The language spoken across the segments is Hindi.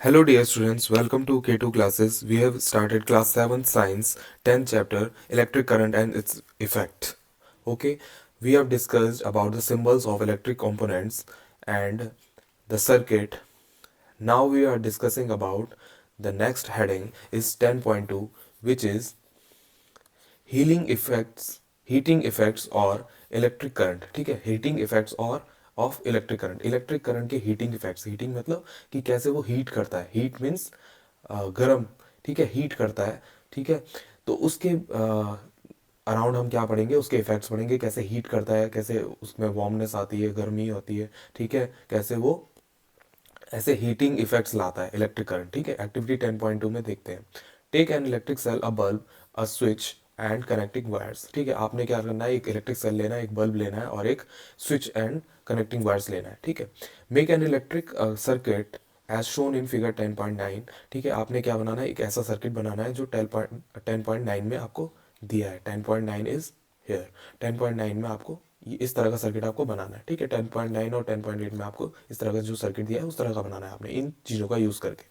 Hello dear students, welcome to K2 classes. We have started class 7 science 10th chapter electric current and its effect. Okay, we have discussed about the symbols of electric components and the circuit. Now we are discussing about the next heading is 10.2, which is heating effects और इलेक्ट्रिक करंट. ठीक है, हीटिंग इफेक्ट्स और ऑफ इलेक्ट्रिक करंट के हीटिंग इफेक्ट्स. हीटिंग मतलब कि कैसे वो हीट करता है. हीट मीन्स गरम. ठीक है, हीट करता है. ठीक है, तो उसके अराउंड हम क्या पढ़ेंगे, उसके इफेक्ट्स पढ़ेंगे, कैसे हीट करता है, कैसे उसमें वार्मनेस आती है, गर्मी होती है. ठीक है, कैसे वो ऐसे हीटिंग इफेक्ट्स लाता है इलेक्ट्रिक करंट. ठीक है, एक्टिविटी 10.2 में देखते हैं. Take an electric cell, a bulb, a switch and connecting wires. ठीक है, आपने क्या करना है, एक इलेक्ट्रिक सेल लेना है, एक बल्ब लेना है और एक स्विच एंड कनेक्टिंग वायर्स लेना है. ठीक है, make an electric circuit as shown in figure 10.9. ठीक है, आपने क्या बनाना है, एक ऐसा सर्किट बनाना है जो 10.9 में आपको दिया है. 10.9 इज हेयर. 10.9 में आपको इस तरह का सर्किट आपको बनाना है. ठीक है, 10.9 और 10.8 में आपको इस तरह का जो सर्किट दिया है उस तरह का बनाना है आपने, इन चीज़ों का यूज़ करके.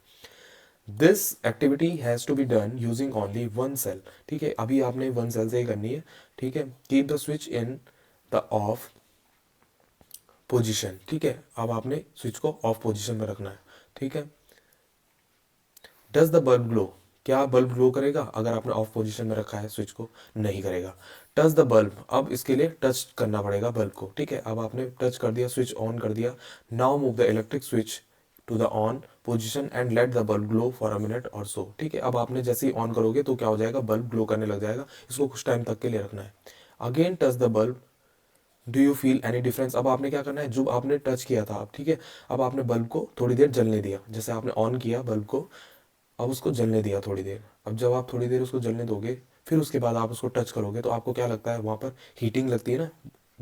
This activity has to be done using only one cell. ठीक है, अभी आपने वन सेल से ही करनी है. ठीक है, keep the switch in the off position. ठीक है, अब आपने स्विच को ऑफ पोजिशन में रखना है. ठीक है, डज द बल्ब ग्लो. क्या बल्ब ग्लो करेगा अगर आपने ऑफ पोजीशन में रखा है स्विच को? नहीं करेगा. Touch the bulb. अब इसके लिए टच करना पड़ेगा बल्ब को. ठीक है, अब आपने टच कर दिया, स्विच ऑन कर दिया. Now move the electric switch to the on position and let the bulb glow for a minute और सो. ठीक है, अब आपने जैसे ही ऑन करोगे तो क्या हो जाएगा, बल्ब ग्लो करने लग जाएगा. इसको कुछ टाइम तक के लिए रखना है. Again touch the bulb. Do you feel any difference. अब आपने क्या करना है, जो आपने टच किया था, अब ठीक है, अब आपने बल्ब को थोड़ी देर जलने दिया. जैसे आपने ऑन किया बल्ब को, अब उसको जलने दिया थोड़ी देर. अब जब आप थोड़ी देर उसको जलने दोगे, फिर उसके बाद आप उसको टच करोगे तो आपको क्या लगता है, वहाँ पर हीटिंग लगती है ना,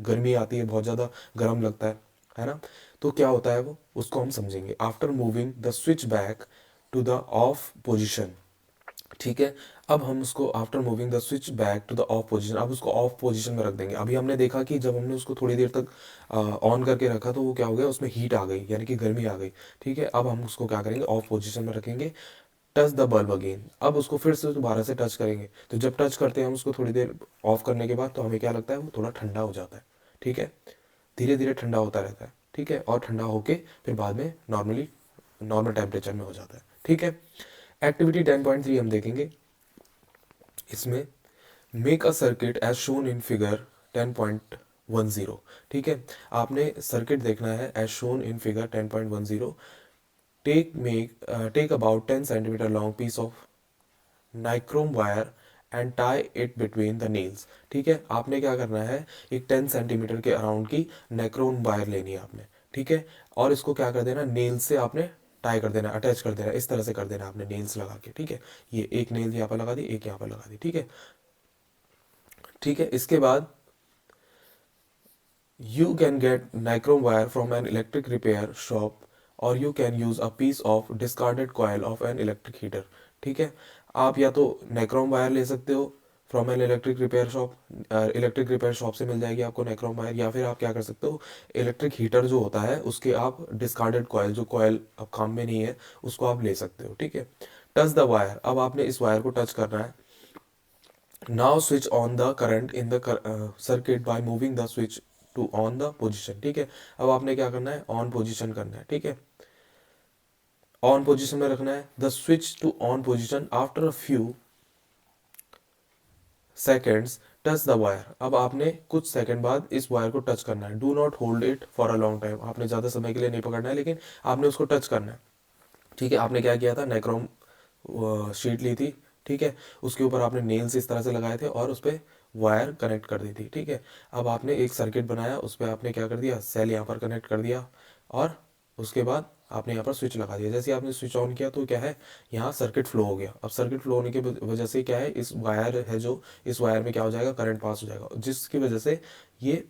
गर्मी आती है, बहुत ज़्यादा गर्म लगता है ना. तो क्या होता है वो, उसको हम समझेंगे. After moving the switch back to the off position. ठीक है, अब हम उसको after moving the switch back to the off position, अब उसको ऑफ पोजीशन में रख देंगे. अभी हमने देखा कि जब हमने उसको थोड़ी देर तक ऑन करके रखा तो वो क्या हो गया, उसमें हीट आ गई, यानी कि गर्मी आ गई. ठीक है, अब हम उसको क्या करेंगे, ऑफ पोजीशन में रखेंगे. Touch the bulb again. अब उसको फिर से दोबारा से टच करेंगे. तो जब टच करते हैं हम उसको थोड़ी देर ऑफ करने के बाद, तो हमें क्या लगता है, वो थोड़ा ठंडा हो जाता है. ठीक है, धीरे धीरे ठंडा होता रहता है. ठीक है, और ठंडा होके फिर बाद में नॉर्मल टेम्परेचर में हो जाता है. ठीक है, एक्टिविटी 10.3 हम देखेंगे. इसमें make a circuit as shown in figure 10.10. ठीक है, आपने सर्किट देखना है as shown in figure 10.10. Take about 10 centimetre long piece of nichrome wire and tie it between the nails. ठीक है, आपने क्या करना है, एक 10 सेंटीमीटर के अराउंड की नाइक्रोम वायर लेनी है आपने. ठीक है, और इसको क्या कर देना, नेल से आपने टाई कर देना, अटैच कर देना, इस तरह से कर देना आपने नेल्स लगा के. ठीक है, ये एक नेल यहाँ पर लगा दी, एक यहाँ पर लगा दी. ठीक है. ठीक है, इसके बाद you can get nichrome wire from an electric repair shop or you can use a piece of discarded coil of an electric heater. ठीक है, आप या तो नाइक्रोम वायर ले सकते हो from an electric repair shop. Electric repair shop से मिल जाएगी आपको नाइक्रोम वायर, या फिर आप क्या कर सकते हो, इलेक्ट्रिक हीटर जो होता है उसके आप डिस्कार्डेड कॉयल, जो कॉयल अब काम में नहीं है, उसको आप ले सकते हो. ठीक है, टच द वायर. अब आपने इस वायर को टच करना है. Now switch on the current in the circuit by moving the switch to on the position. ठीक है, अब आपने क्या करना है, ऑन पोजीशन करना है. ठीक है, ऑन पोजीशन में रखना है. The switch to on position after a few seconds touch the wire. अब आपने कुछ सेकंड बाद इस वायर को टच करना है. Do not hold it for a long time. आपने ज़्यादा समय के लिए नहीं पकड़ना है, लेकिन आपने उसको टच करना है. ठीक है, आपने क्या किया था, नाइक्रोम शीट ली थी. ठीक है, उसके ऊपर आपने नेल्स इस तरह से लगाए थे और उस पर वायर कनेक्ट कर दी थी. ठीक है, अब आपने एक सर्किट बनाया, उस पर आपने क्या कर दिया, सेल यहाँ पर कनेक्ट कर दिया और उसके बाद आपने यहाँ पर स्विच लगा दिया. जैसे आपने स्विच ऑन किया तो क्या है, यहाँ सर्किट फ्लो हो गया. अब सर्किट फ्लो होने की वजह से क्या है, इस वायर है जो, इस वायर में क्या हो जाएगा, करंट पास हो जाएगा, जिसकी वजह से ये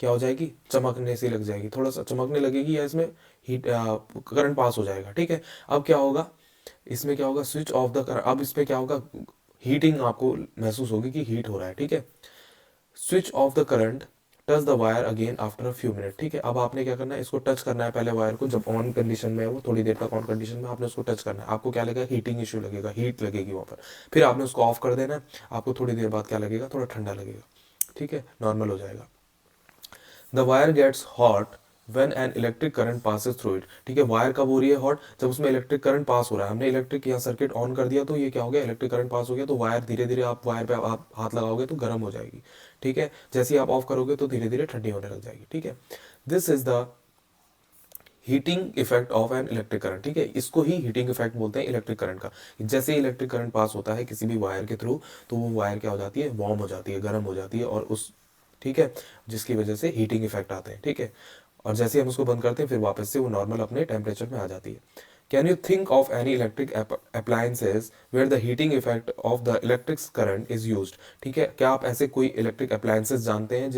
क्या हो जाएगी, चमकने से लग जाएगी, थोड़ा सा चमकने लगेगी, या इसमें हीट करंट पास हो जाएगा. ठीक है, अब क्या होगा, इसमें क्या होगा, स्विच ऑफ द करंट. अब इसमें क्या होगा, हीटिंग आपको महसूस होगी कि हीट हो रहा है. ठीक है, switch off the current touch the wire again after a few minute. ठीक है, अब आपने क्या करना है, इसको टच करना है पहले वायर को, जब ऑन कंडीशन में है वो, थोड़ी देर तक ऑन कंडीशन में आपने उसको टच करना है। आपको क्या लगेगा, हीटिंग इशू लगेगा, हीट लगेगी वहाँ पर। फिर आपने उसको ऑफ कर देना है, आपको थोड़ी देर बाद क्या लगेगा, थोड़ा ठंडा लगेगा। ठीक है, नॉर्मल हो जाएगा। The wire gets hot when an electric current passes through it. ठीक है, वायर कब हो रही है हॉट, जब उसमें इलेक्ट्रिक करंट पास हो रहा है। हमने इलेक्ट्रिक यहाँ सर्किट ऑन कर दिया तो ये क्या हो गया, इलेक्ट्रिक करंट पास हो गया, तो वायर धीरे धीरे, आप वायर पे आप हाथ लगाओगे तो गर्म हो जाएगी। ठीक है, जैसे ही आप ऑफ करोगे तो धीरे धीरे ठंडी होने लग जाएगी। ठीक है, this is the heating effect of N electric current. ठीक है, इसको ही हीटिंग इफेक्ट बोलते हैं इलेक्ट्रिक करंट का। जैसे ही इलेक्ट्रिक करंट पास होता है किसी भी वायर के थ्रू, तो वो वायर क्या हो जाती है, वार्म हो जाती है, गर्म हो जाती है, और उस, ठीक है, जिसकी वजह से हीटिंग इफेक्ट आते हैं। ठीक है, और जैसे ही हम उसको बंद करते हैं फिर वापस से वो नॉर्मल अपने टेम्परेचर में आ जाती है। Can you think of any electric appliances where the heating effect of the electric current is used. ठीक है, क्या आप ऐसे कोई इलेक्ट्रिक अप्लायंसेज जानते हैं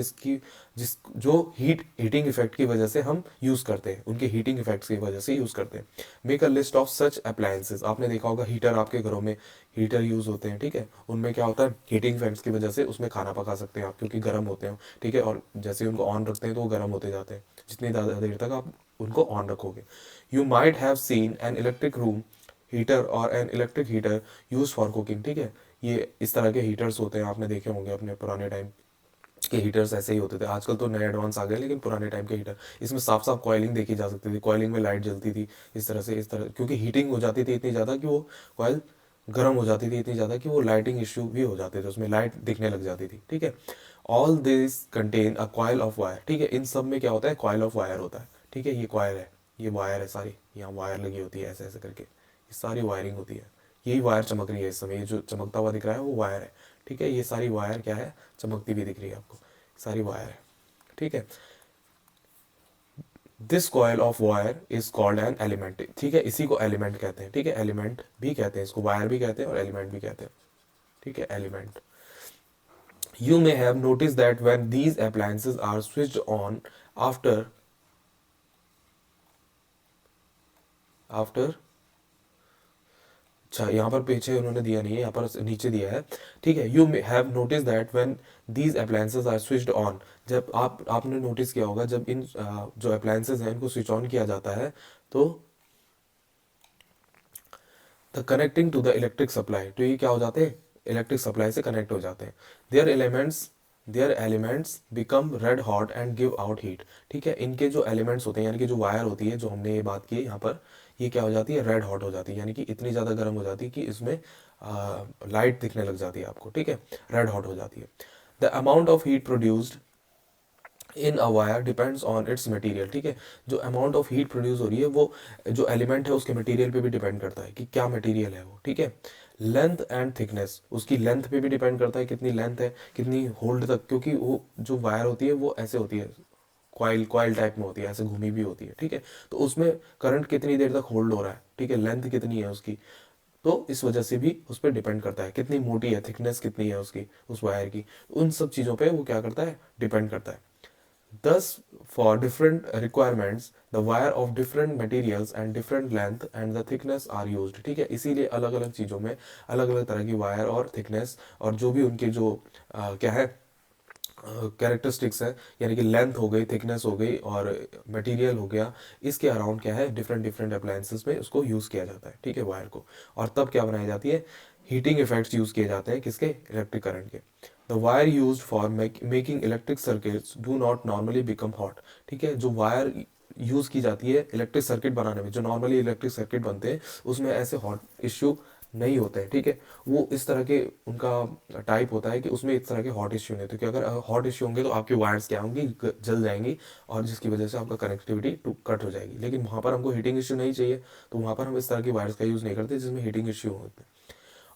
जो हीटिंग इफेक्ट की वजह से हम यूज करते हैं, उनके हीटिंग इफेक्ट्स की वजह से यूज करते हैं। Make a list of such appliances. आपने देखा होगा हीटर, आपके घरों में हीटर यूज होते हैं। ठीक है, उनमें क्या होता है, हीटिंग इफेक्ट्स की वजह से उसमें खाना पका सकते हैं आप, क्योंकि गर्म होते हैं। ठीक है, और जैसे ही उनको ऑन रखते हैं तो वो गर्म होते जाते हैं, जितनी ज़्यादा देर तक आप उनको ऑन रखोगे। You might have seen an electric room heater और an electric heater use for cooking. ठीक है, ये इस तरह के हीटर्स होते हैं, आपने देखे होंगे अपने पुराने टाइम के हीटर्स ऐसे ही होते थे। आजकल तो नए एडवांस आ गए, लेकिन पुराने टाइम के हीटर, इसमें साफ साफ कॉइलिंग देखी जा सकती थी, कॉइलिंग में लाइट जलती थी इस तरह से, इस तरह, क्योंकि हीटिंग हो जाती थी इतनी ज़्यादा कि वो कॉइल गर्म हो जाती थी इतनी ज़्यादा कि वो लाइटिंग इश्यू भी हो जाते थे, उसमें लाइट दिखने लग जाती थी। ठीक है, all this contain a coil of wire. ठीक है, इन सब में क्या होता है, कॉइल ऑफ वायर होता है। ठीक है, ये कॉइल है, ये वायर है सारी, यहाँ वायर लगी होती है ऐसे ऐसे करके, ये सारी वायरिंग होती है। यही वायर चमक रही है इस समय, ये जो चमकता हुआ दिख रहा है वो वायर है। ठीक है, ये सारी वायर क्या है, चमकती भी दिख रही है आपको, सारी वायर है। ठीक है, this coil of wire is called an element. ठीक है, इसी को एलिमेंट कहते हैं। ठीक है, एलिमेंट भी कहते हैं इसको, वायर भी कहते हैं और एलिमेंट भी कहते हैं। ठीक है, element. You may have notice that when these appliances are switched on after after अच्छा, यहाँ पर पीछे उन्होंने दिया नहीं है, यहाँ पर नीचे दिया है। ठीक है, you have notice that when these appliances are switched on. जब आपने नोटिस किया होगा, जब इन जो अप्लायंसेस हैं इनको स्विच ऑन किया जाता है, तो the connecting to the electric supply, तो ये क्या हो जाते हैं, इलेक्ट्रिक सप्लाई से कनेक्ट हो जाते हैं। Their elements become red hot and give out heat. ठीक है, इनके जो एलिमेंट्स होते हैं, यानी कि जो वायर होती है, जो हमने ये बात की है यहाँ पर, ये क्या हो जाती है, रेड हॉट हो जाती है, यानी कि इतनी ज़्यादा गर्म हो जाती है कि इसमें लाइट दिखने लग जाती है आपको। ठीक है, रेड हॉट हो जाती है। The amount of heat produced in a wire depends on it's material. ठीक है, जो अमाउंट ऑफ हीट प्रोड्यूस हो रही है वो जो एलिमेंट है उसके मटेरियल पे भी डिपेंड करता है कि क्या मटेरियल है वो। ठीक है, लेंथ एंड थिकनेस, उसकी लेंथ पे भी डिपेंड करता है, कितनी लेंथ है, कितनी होल्ड तक, क्योंकि वो जो वायर होती है वो ऐसे होती है, कॉइल कॉइल टाइप में होती है, ऐसे घूमी भी होती है। ठीक है, तो उसमें करंट कितनी देर तक होल्ड हो रहा है। ठीक है, लेंथ कितनी है उसकी, तो इस वजह से भी उस पर डिपेंड करता है, कितनी मोटी है, थिकनेस कितनी है उसकी, उस वायर की, उन सब चीज़ों पे वो क्या करता है, डिपेंड करता है। Thus, for different requirements, the wire of different materials and different length and the thickness are used। ठीक है, इसीलिए अलग अलग चीज़ों में अलग अलग तरह की वायर और थिकनेस और जो भी उनके जो क्या है कैरेक्टरिस्टिक्स है, यानी कि लेंथ हो गई, थिकनेस हो गई और मटेरियल हो गया, इसके अराउंड क्या है, डिफरेंट डिफरेंट अप्लायंसेस में उसको यूज़ किया जाता है। ठीक है, वायर को, और तब क्या बनाई जाती है, हीटिंग इफेक्ट्स यूज़ किए जाते हैं, किसके, इलेक्ट्रिक करंट के। The wire use for making electric circuits do not normally become hot. ठीक है, जो वायर यूज़ की जाती है इलेक्ट्रिक सर्किट बनाने में, जो नॉर्मली इलेक्ट्रिक सर्किट बनते हैं उसमें ऐसे हॉट इश्यू नहीं होते हैं। ठीक है, वो इस तरह के उनका टाइप होता है कि उसमें इस तरह के हॉट इश्यू नहीं होते, क्योंकि अगर हॉट इश्यू होंगे तो आपकी वायर्स क्या होंगी, जल जाएंगी, और जिसकी वजह से आपका कनेक्टिविटी कट हो जाएगी। लेकिन वहाँ पर हमको हीटिंग इश्यू नहीं चाहिए, तो वहाँ पर हम इस तरह की वायर्स का यूज़ नहीं करते जिसमें हीटिंग इश्यू होते हैं।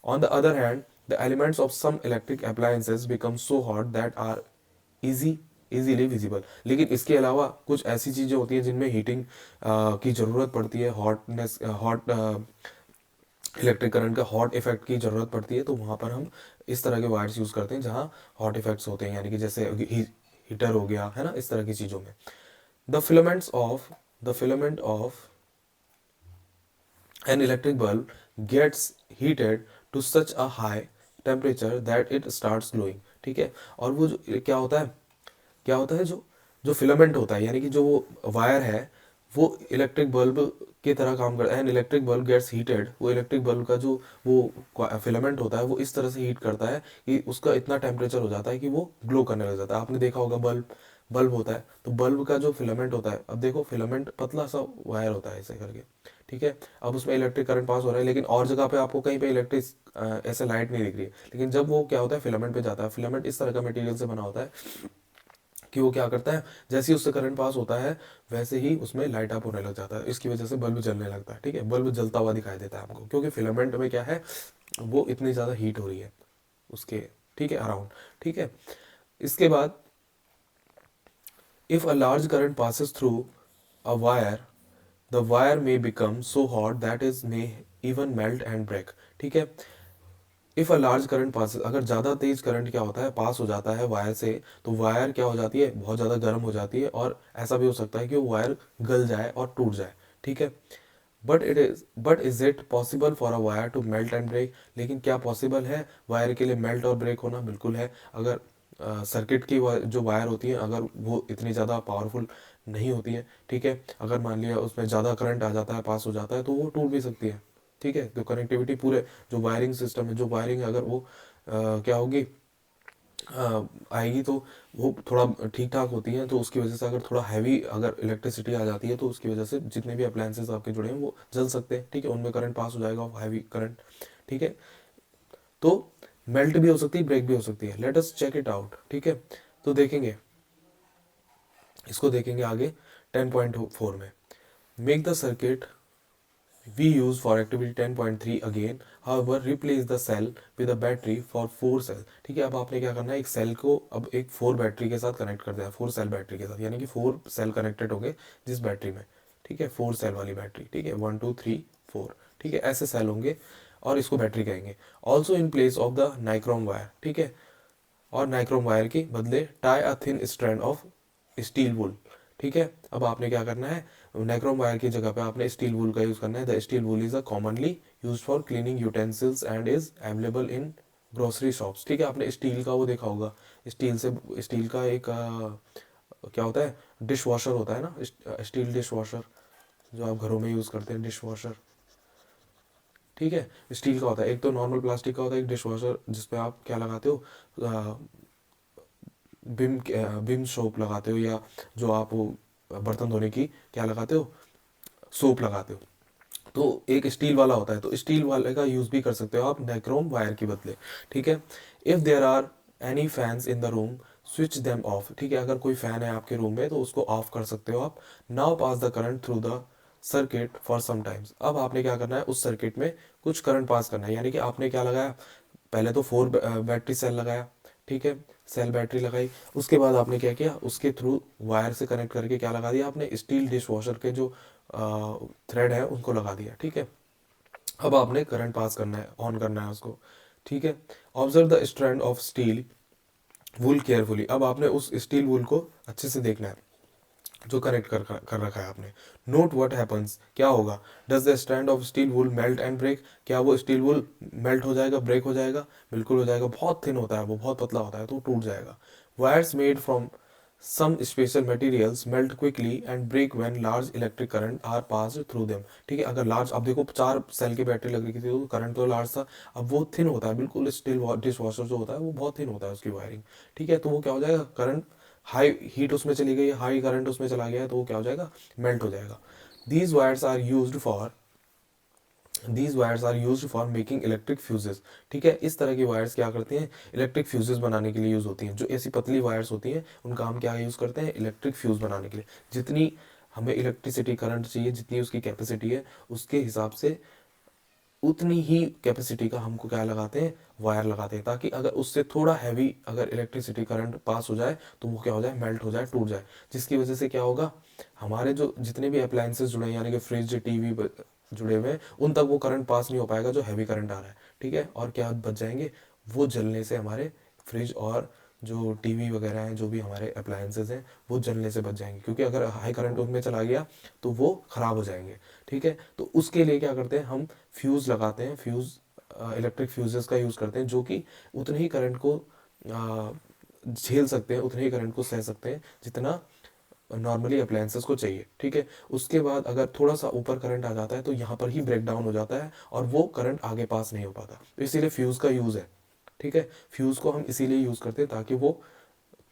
On the other hand, the elements of some electric appliances become so hot that are easily visible। लेकिन इसके अलावा कुछ ऐसी चीज़ें होती हैं जिनमें हीटिंग की ज़रूरत पड़ती है, हॉट इलेक्ट्रिक करंट का हॉट इफेक्ट की ज़रूरत पड़ती है, तो वहाँ पर हम इस तरह के वायर्स यूज़ करते हैं जहाँ हॉट इफेक्ट्स होते हैं, यानी कि जैसे हीटर हो गया है ना, इस तरह की चीज़ों में। The filament of an electric bulb gets heated to such a high temperature that it starts glowing। ठीक है, और वो जो क्या होता है, क्या होता है, जो जो फिलामेंट होता है, यानी कि जो वो वायर है वो इलेक्ट्रिक बल्ब की तरह काम करता है। And electric bulb gets heated, वो इलेक्ट्रिक बल्ब का जो वो फिलामेंट होता है वो इस तरह से हीट करता है कि उसका इतना टेम्परेचर हो जाता है कि वो ग्लो करने लग जाता है। आपने देखा होगा बल्ब, बल्ब होता है तो बल्ब का जो फिलामेंट होता है, अब देखो फिलामेंट पतला सा वायर होता है ऐसे करके, ठीक है। अब उसमें इलेक्ट्रिक करंट पास हो रहा है, लेकिन और जगह पे आपको कहीं पे इलेक्ट्रिक ऐसे लाइट नहीं दिख रही है। लेकिन जब वो क्या होता है, फिलामेंट पे जाता है, फिलामेंट इस तरह का मटेरियल से बना होता है कि वो क्या करता है, जैसे ही उससे करंट पास होता है वैसे ही उसमें लाइट अप होने लग जाता है। इसकी वजह से बल्ब जलने लगता है, ठीक है। बल्ब जलता हुआ दिखाई देता है हमको, क्योंकि फिलामेंट में क्या है, वो इतनी ज़्यादा हीट हो रही है उसके, ठीक है, अराउंड, ठीक है। इसके बाद if a large current passes through a wire, the wire may become so hot that is may even melt and break, ठीक है। If a large current pass, अगर ज़्यादा तेज करंट क्या होता है, पास हो जाता है वायर से, तो वायर क्या हो जाती है, बहुत ज़्यादा गर्म हो जाती है, और ऐसा भी हो सकता है कि वो वायर गल जाए और टूट जाए, ठीक है। But is it possible for a wire to melt and break, लेकिन क्या पॉसिबल है वायर के लिए मेल्ट और ब्रेक होना? बिल्कुल है। अगर सर्किट की जो वायर होती है अगर वो इतनी ज़्यादा पावरफुल नहीं होती है, ठीक है, अगर मान लिया उसमें ज़्यादा करंट आ जाता है, पास हो जाता है, तो वो टूट भी सकती है, ठीक है। तो कनेक्टिविटी पूरे जो वायरिंग सिस्टम है, जो वायरिंग अगर वो क्या होगी, आएगी तो वो थोड़ा ठीक ठाक होती है, तो उसकी वजह से अगर थोड़ा हैवी अगर इलेक्ट्रिसिटी आ जाती है तो उसकी वजह से जितने भी अप्लायंसेस आपके जुड़े हैं वो जल सकते हैं, ठीक है, उनमें करंट पास हो जाएगा, हैवी करंट, ठीक है। तो मेल्ट भी हो सकती है, ब्रेक भी हो सकती है। Let us check it out, ठीक है। तो देखेंगे, इसको देखेंगे आगे 10.4 में। Make the circuit we use for activity 10.3 again, however replace the cell with a battery for 4 cell, ठीक है। अब आपने क्या करना है, एक सेल को अब एक 4 बैटरी के साथ कनेक्ट कर दिया, 4 सेल बैटरी के साथ, यानी कि 4 सेल कनेक्टेड होंगे जिस बैटरी में, ठीक है, 4 सेल वाली बैटरी, ठीक है, 1 2 3 4, ठीक है, ऐसे सेल होंगे और इसको बैटरी कहेंगे। Also in place of the nichrome wire, ठीक है, और नाइक्रोम वायर के बदले tie a thin strand of steel wool, ठीक है। अब आपने क्या करना है, नाइक्रोम वायर की जगह पे आपने स्टील वूल का यूज करना है। The steel wool is a commonly use for cleaning utensils and is available in grocery shops, ठीक है। आपने स्टील का वो देखा होगा, स्टील से, स्टील का एक क्या होता है, डिश वॉशर होता है ना, स्टील डिश वॉशर जो आप घरों में यूज करते हैं, डिश वॉशर, ठीक है, स्टील का होता है। एक तो नॉर्मल प्लास्टिक का होता है एक डिश वॉशर, जिसपे आप क्या लगाते हो, बिम बिम सोप लगाते हो, या जो आप वो बर्तन धोने की क्या लगाते हो, सोप लगाते हो। तो एक स्टील वाला होता है, तो स्टील वाले का यूज भी कर सकते हो आप नाइक्रोम वायर के बदले, ठीक है। If there are any fans in the room, switch them off, ठीक है, अगर कोई फैन है आपके रूम में तो उसको ऑफ कर सकते हो आप। Now pass the current through the circuit for some times, अब आपने क्या करना है, उस सर्किट में कुछ करंट पास करना है, यानी कि आपने क्या लगाया, पहले तो 4 बैटरी सेल लगाया, ठीक है, सेल बैटरी लगाई, उसके बाद आपने क्या किया, उसके थ्रू वायर से कनेक्ट करके क्या लगा दिया आपने, स्टील डिश वॉशर के जो थ्रेड है उनको लगा दिया, ठीक है। अब आपने करंट पास करना है, ऑन करना है उसको, ठीक है। Observe the strand of steel wool carefully, अब आपने उस स्टील वूल को अच्छे से देखना है जो कनेक्ट कर रखा है आपने। नोट व्हाट हैपन्स, क्या होगा, does the strand of steel wool melt and break, क्या वो स्टील वुल मेल्ट हो जाएगा, ब्रेक हो जाएगा? बिल्कुल हो जाएगा। बहुत थिन होता है वो, बहुत पतला होता है तो टूट जाएगा। Wires made from some special materials melt quickly and break when large electric current are passed through them, ठीक है। अगर लार्ज, अब देखो 4 सेल की बैटरी लग रही थी तो करंट तो लार्ज था, अब वो थिन होता है बिल्कुल, स्टील डिश वॉशर जो होता है वो बहुत थिन होता है उसकी वायरिंग, ठीक है। तो वो क्या हो जाएगा, करंट हाई हीट उसमें चली गई, हाई करंट उसमें चला गया है तो वो क्या हो जाएगा, मेल्ट हो जाएगा। These wires are used for these wires are used for making electric fuses, ठीक है। इस तरह की वायर्स क्या करती हैं, इलेक्ट्रिक फ्यूजेस बनाने के लिए यूज होती हैं। जो ऐसी पतली वायर्स होती हैं उनका हम क्या यूज करते हैं, इलेक्ट्रिक फ्यूज बनाने के लिए। जितनी हमें इलेक्ट्रिसिटी करंट चाहिए, जितनी उसकी कैपेसिटी है, उसके हिसाब से उतनी ही कैपेसिटी का हमको क्या लगाते हैं, वायर लगाते हैं, ताकि अगर उससे थोड़ा हैवी अगर इलेक्ट्रिसिटी करंट पास हो जाए तो वो क्या हो जाए, मेल्ट हो जाए, टूट जाए। जिसकी वजह से क्या होगा, हमारे जो जितने भी अप्लायंसेस जुड़े हैं, यानी कि फ्रिज, टीवी जुड़े हुए हैं, उन तक वो करंट पास नहीं हो पाएगा जो हैवी करंट आ रहा है, ठीक है। और क्या बच जाएंगे, वो जलने से हमारे फ्रिज और जो टीवी वगैरह हैं, जो भी हमारे अप्लायंसेस हैं, वो जलने से बच जाएंगे, क्योंकि अगर हाई करंट उनमें चला गया तो वो ख़राब हो जाएंगे, ठीक है। तो उसके लिए क्या करते हैं, हम फ्यूज़ लगाते हैं, फ्यूज़ इलेक्ट्रिक फ्यूजेस का यूज़ करते हैं, जो कि उतने ही करंट को झेल सकते हैं, उतने ही करंट को सह सकते हैं जितना नॉर्मली अप्लायंसेस को चाहिए, ठीक है। उसके बाद अगर थोड़ा सा ऊपर करंट आ जाता है तो यहाँ पर ही ब्रेक डाउन हो जाता है और वो करंट आगे पास नहीं हो पाता। तो इसीलिए फ्यूज़ का यूज़ है, ठीक है। फ्यूज़ को हम इसीलिए यूज़ करते हैं ताकि वो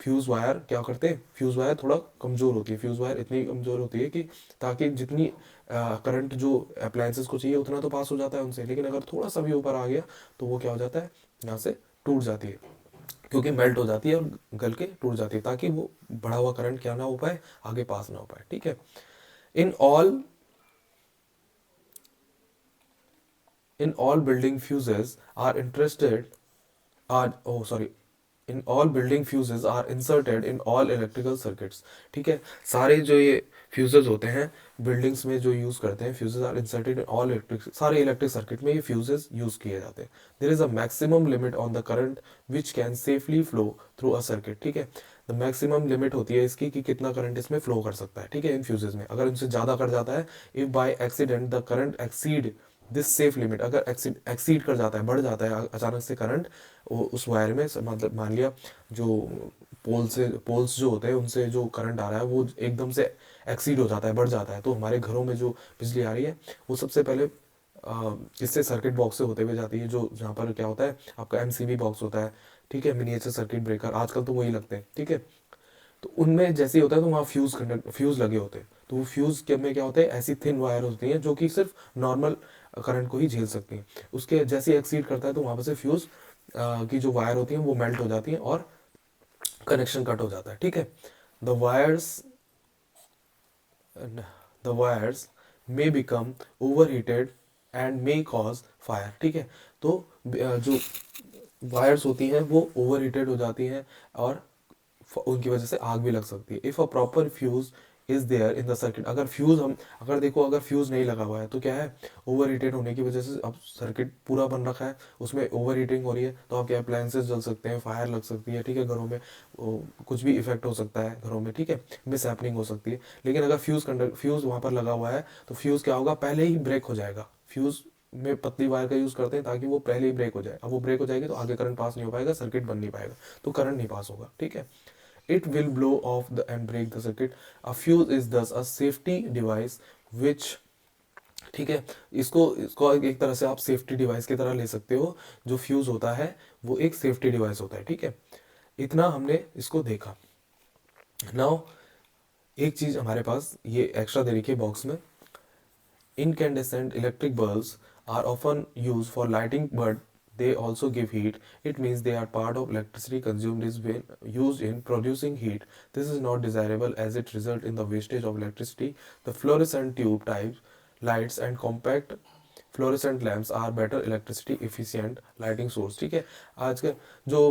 फ्यूज़ वायर क्या करते हैं, फ्यूज़ वायर थोड़ा कमज़ोर होती है, फ्यूज़ वायर इतनी कमज़ोर होती है कि ताकि जितनी करंट जो अप्लायंसेस को चाहिए उतना तो पास हो जाता है उनसे, लेकिन अगर थोड़ा सा भी ऊपर आ गया तो वो क्या हो जाता है, यहाँ से टूट जाती है, क्योंकि मेल्ट हो जाती है और गल के टूट जाती है, ताकि वो बढ़ा हुआ करंट क्या ना हो पाए, आगे पास ना हो पाए, ठीक है। In all in all building fuses are interested are oh sorry in all building fuses are inserted in all electrical circuits, ठीक है। सारे जो ये फ्यूजेस होते हैं बिल्डिंग्स में जो यूज करते हैं, fuses are inserted in all electric, सारे इलेक्ट्रिक सर्किट में ये फ्यूजेस यूज किए जाते हैं। There is a maximum limit on the current which can safely flow through a circuit, ठीक है। द मैक्सिमम लिमिट होती है इसकी कि कितना करंट इसमें फ्लो कर सकता है, ठीक है, इन फ्यूजेस में। अगर इनसे ज़्यादा कर जाता है, if by accident the current exceed this safe limit, अगर एक्सीड कर जाता है, बढ़ जाता है अचानक से करंट उस वायर में, मतलब मान लिया जो पोल्स जो होते हैं उनसे जो करंट आ रहा है वो एकदम से एक्सीड हो जाता है, बढ़ जाता है, तो हमारे घरों में जो बिजली आ रही है वो सबसे पहले इससे सर्किट बॉक्स से होते हुए जाती है, जो जहाँ पर क्या होता है आपका एमसीबी बॉक्स होता है, ठीक है, मिनिएचर सर्किट ब्रेकर, आजकल तो वही लगते हैं, ठीक है। तो उनमें जैसे ही होता है तो वहाँ फ्यूज लगे होते हैं, तो वो फ्यूज के में क्या होता है, ऐसी थिन वायर होती हैं जो कि सिर्फ नॉर्मल करंट को ही झेल सकती हैं। उसके जैसे ही एक्सीड करता है तो वहाँ पर से फ्यूज की जो वायर होती हैं वो मेल्ट हो जाती हैं और कनेक्शन कट हो जाता है, ठीक है। The vires the wires may become over heated and may cause fire, ठीक है। तो जो वायर्स होती हैं वो ओवर हीटेड हो जाती हैं और उनकी वजह से आग भी लग सकती है। If a proper fuse is there in the circuit, अगर फ्यूज हम अगर देखो अगर फ्यूज नहीं लगा हुआ है तो क्या है, ओवर हीटेड होने की वजह से अब सर्किट पूरा बन रखा है, उसमें ओवर हीटिंग हो रही है तो आपके अप्लायंसेस जल सकते हैं, फायर लग सकती है, ठीक है, घरों में कुछ भी इफेक्ट हो सकता है घरों में, ठीक है, मिस हैपनिंग हो सकती है। लेकिन अगर फ्यूज वहाँ पर लगा हुआ है तो फ्यूज क्या होगा, पहले ही ब्रेक हो जाएगा। फ्यूज में पतली वायर का यूज करते हैं ताकि वो पहले ही ब्रेक हो जाए, अब वो ब्रेक हो जाएगी तो आगे करंट पास नहीं हो पाएगा, सर्किट बन नहीं पाएगा, तो करंट नहीं पास होगा, ठीक है। It will blow off and break the circuit. A fuse is thus a safety device which, ठीक है, इसको एक तरह से आप सेफ्टी डिवाइस की तरह ले सकते हो। जो फ्यूज होता है वो एक सेफ्टी डिवाइस होता है, ठीक है। इतना हमने इसको देखा। नाउ एक चीज हमारे पास ये एक्स्ट्रा दे रखी है बॉक्स में, incandescent electric bulbs are often used for lighting, but they also give heat. It means they are part of electricity consumed is when used in producing heat. This is not desirable as it results in the wastage of electricity. The fluorescent tube types lights and compact fluorescent lamps are better electricity efficient lighting source, ठीक है। आज के जो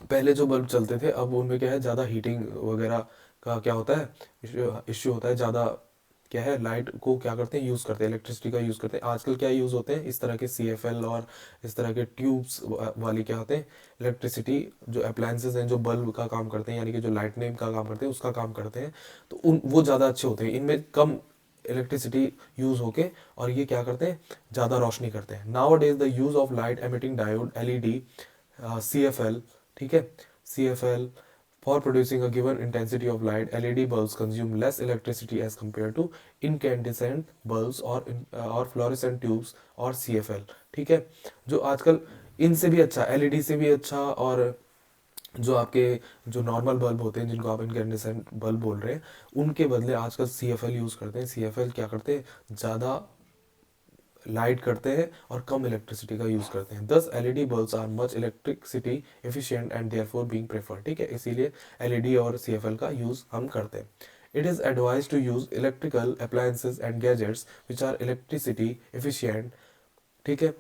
पहले जो बल्ब चलते थे अब उनमें क्या है, ज़्यादा हीटिंग वगैरह का क्या होता है, इश्यू होता है, ज़्यादा क्या है, लाइट को क्या करते हैं, यूज़ करते हैं, इलेक्ट्रिसिटी का यूज़ करते हैं। आजकल क्या यूज़ होते हैं, इस तरह के CFL और इस तरह के ट्यूब्स वाली क्या होते हैं, इलेक्ट्रिसिटी जो अप्लायंसेज हैं जो बल्ब का काम करते हैं, यानी कि जो लाइटनिंग का काम करते हैं उसका काम करते हैं, तो उन वो ज़्यादा अच्छे होते हैं, इनमें कम इलेक्ट्रिसिटी यूज़ होके और ये क्या करते हैं, ज़्यादा रोशनी करते हैं। Now days the use of light emitting diode LED CFL, ठीक है, CFL for producing a given intensity of light, LED bulbs consume less electricity as compared to incandescent bulbs or fluorescent tubes और CFL, ठीक है। जो आजकल इनसे भी अच्छा, LED से भी अच्छा, और जो आपके जो नॉर्मल बल्ब होते हैं जिनको आप इनकैंडेसेंट बल्ब बोल रहे हैं उनके बदले आजकल CFL यूज़ करते हैं। CFL क्या करते हैं, ज़्यादा लाइट करते हैं और कम इलेक्ट्रिसिटी का यूज़ करते हैं। Thus LED bulbs are much electricity efficient and therefore being preferred, ठीक है, इसीलिए LED और CFL का यूज़ हम करते हैं। It is advise to use electrical appliances and gadgets which are electricity efficient, ठीक है।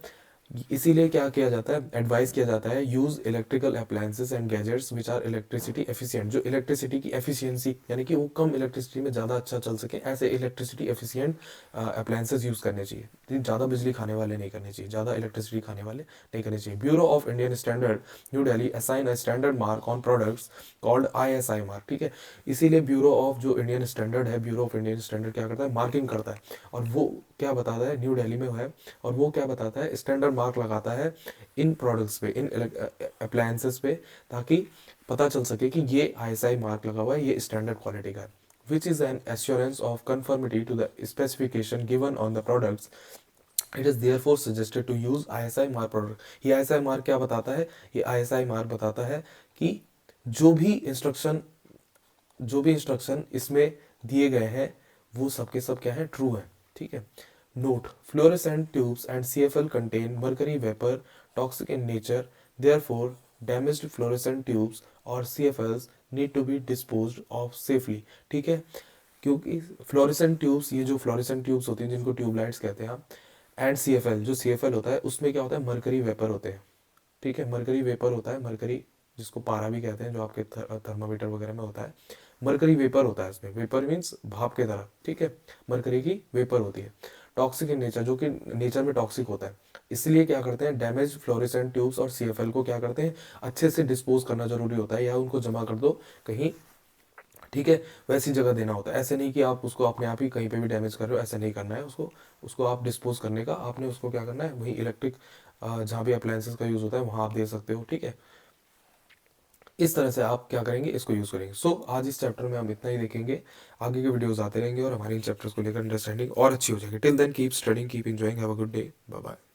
इसीलिए क्या किया जाता है, एडवाइस किया जाता है, use electrical appliances and gadgets which are electricity efficient, जो इलेक्ट्रिसिटी की एफिशिएंसी यानी कि वो कम इलेक्ट्रिसिटी में ज़्यादा अच्छा चल सके, ऐसे इलेक्ट्रिसिटी एफिशिएंट अप्लायंसेस यूज़ करने चाहिए। ज़्यादा बिजली खाने वाले नहीं करने चाहिए, ज़्यादा इलेक्ट्रिसिटी खाने वाले नहीं करने चाहिए। Bureau of Indian standard new Delhi assign a standard mark on products called ISI mark, ठीक है। इसीलिए ब्यूरो ऑफ जो इंडियन स्टैंडर्ड है, ब्यूरो ऑफ इंडियन स्टैंडर्ड क्या करता है, मार्किंग करता है, और वो क्या बताता है, न्यू दिल्ली में है, और वो क्या बताता है, स्टैंडर्ड मार्क लगाता है इन प्रोडक्ट्स पे, इन अप्लायंसेस पे, ताकि पता चल सके कि ये ISI मार्क लगा हुआ है, ये स्टैंडर्ड क्वालिटी का है, which is an assurance of conformity to the specification given on the products. It is therefore suggested to use ISI mark product. ये ISI मार्क क्या बताता है, ये ISI मार्क बताता है कि जो भी इंस्ट्रक्शन इसमें दिए गए हैं वो सबके सब क्या है, ट्रू है, ठीक है। Note, fluorescent tubes and CFL contain mercury vapour, toxic in nature, therefore damaged fluorescent tubes और CFLs need to be disposed of safely, ठीक है। क्योंकि फ्लोरेसेंट ट्यूब्स, ये जो फ्लोरेसेंट ट्यूब्स होती हैं जिनको ट्यूबलाइट्स कहते हैं, एंड CFL, जो CFL होता है उसमें क्या होता है, मरकरी वेपर होते हैं, ठीक है। मरकरी वेपर होता है, मरकरी जिसको पारा भी कहते हैं, जो आपके थर्मामीटर वगैरह में होता है, मरकरी वेपर होता है इसमें। वेपर मीन्स भाप के तरह, ठीक है। मरकरी की वेपर होती है। टॉक्सिक इन नेचर, जो कि नेचर में टॉक्सिक होता है, इसलिए क्या करते हैं, डैमेज फ्लोरेसेंट ट्यूब्स और CFL को क्या करते हैं, अच्छे से डिस्पोज करना जरूरी होता है, या उनको जमा कर दो कहीं, ठीक है, वैसी जगह देना होता है। ऐसे नहीं कि आप उसको अपने आप ही कहीं पे भी डैमेज कर रहे हो, ऐसे नहीं करना है उसको। उसको आप डिस्पोज करने का, आपने उसको क्या करना है, वही इलेक्ट्रिक जहाँ भी अप्लायंसेस का यूज़ होता है वहाँ आप दे सकते हो, ठीक है। इस तरह से आप क्या करेंगे, इसको यूज़ करेंगे। सो आज इस चैप्टर में हम इतना ही देखेंगे, आगे के वीडियोस आते रहेंगे और हमारी इन चैप्टर्स को लेकर अंडरस्टैंडिंग और अच्छी हो जाएगी। Till then keep studying, keep enjoying, have a good day, bye bye.